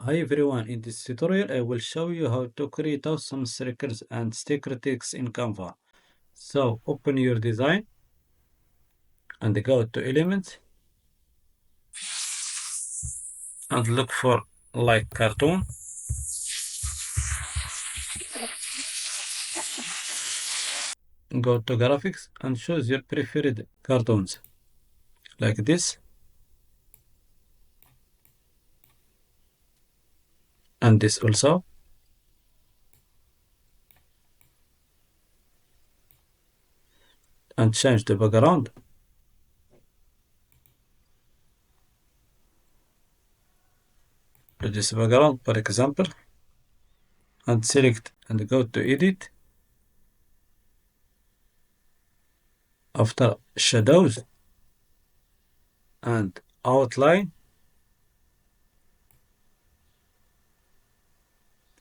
Hi everyone, in this tutorial I will show you how to create some stickers and sticker text in Canva. So open your design and go to elements and look for like cartoon. Go to graphics and choose your preferred cartoons like this and this also. And change the background to this background for example and select and go to edit. After shadows and outline,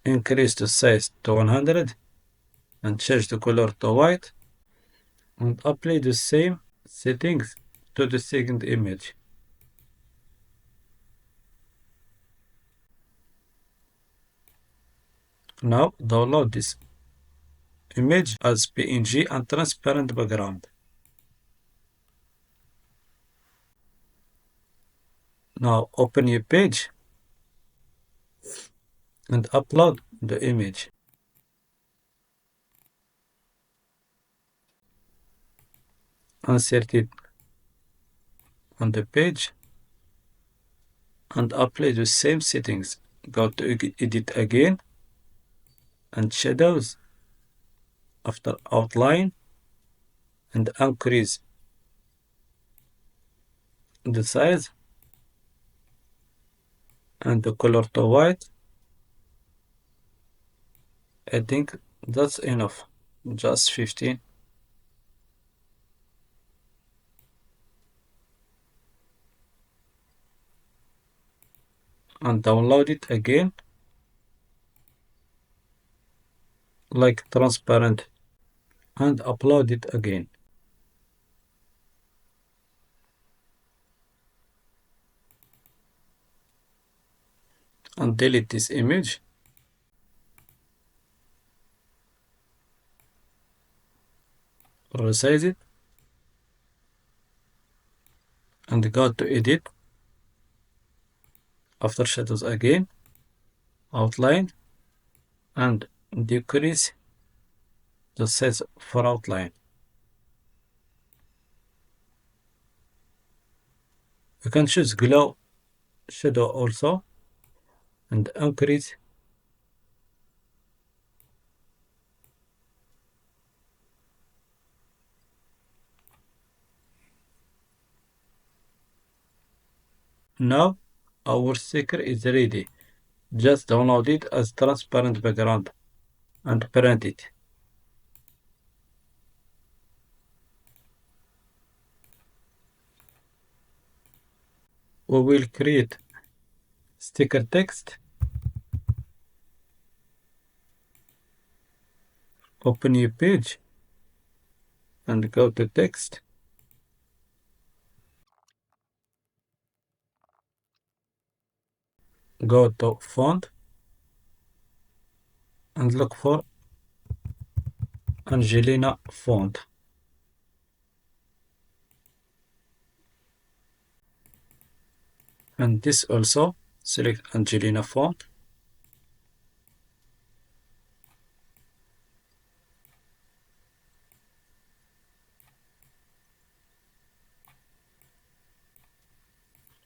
increase the size to 100 and change the color to white and apply the same settings to the second image. Now download this image as PNG and transparent background. Now open your page and upload the image. Insert it on the page and apply the same settings. Go to edit again and shadows after outline and increase the size and the color to white. I think that's enough, just 15. And download it again like transparent and upload it again. And delete this image. Resize it and go to edit. After shadows again, outline and decrease the size for outline. You can choose glow shadow also and increase now our sticker is ready. Just download it as transparent background and print it. We will create sticker text. Open your page and go to text. Go to font and look for Angelina font. And this also, select Angelina font.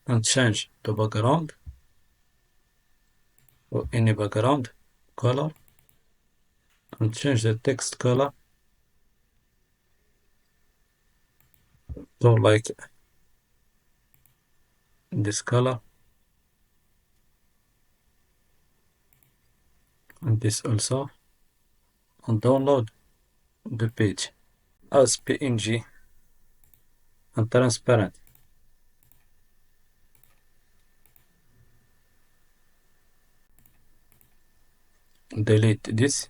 And change the background or any background color and change the text color to like this color and this also, and download the page as PNG and transparent. Delete this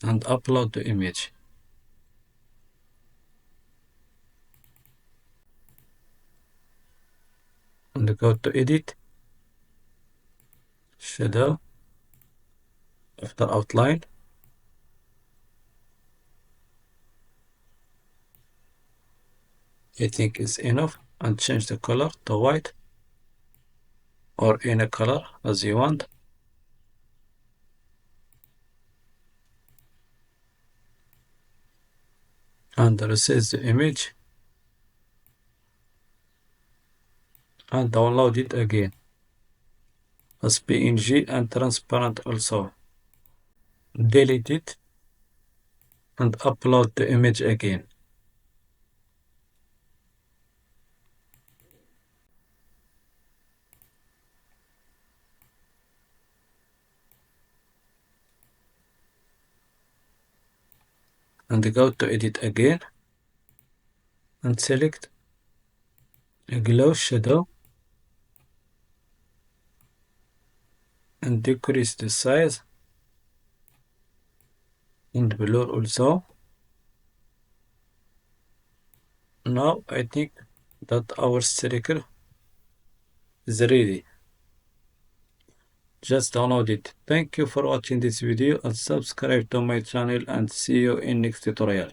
and upload the image. and go to edit, shadow, after outline. I think it's enough, and change the color to white or any color as you want. And resize the image and download it again as PNG and transparent also. Delete it and upload the image again. And go to edit again and select a glow shadow and decrease the size and blur also. Now I think that our sticker is ready. Just download it. Thank you for watching this video and subscribe to my channel, and see you in next tutorial.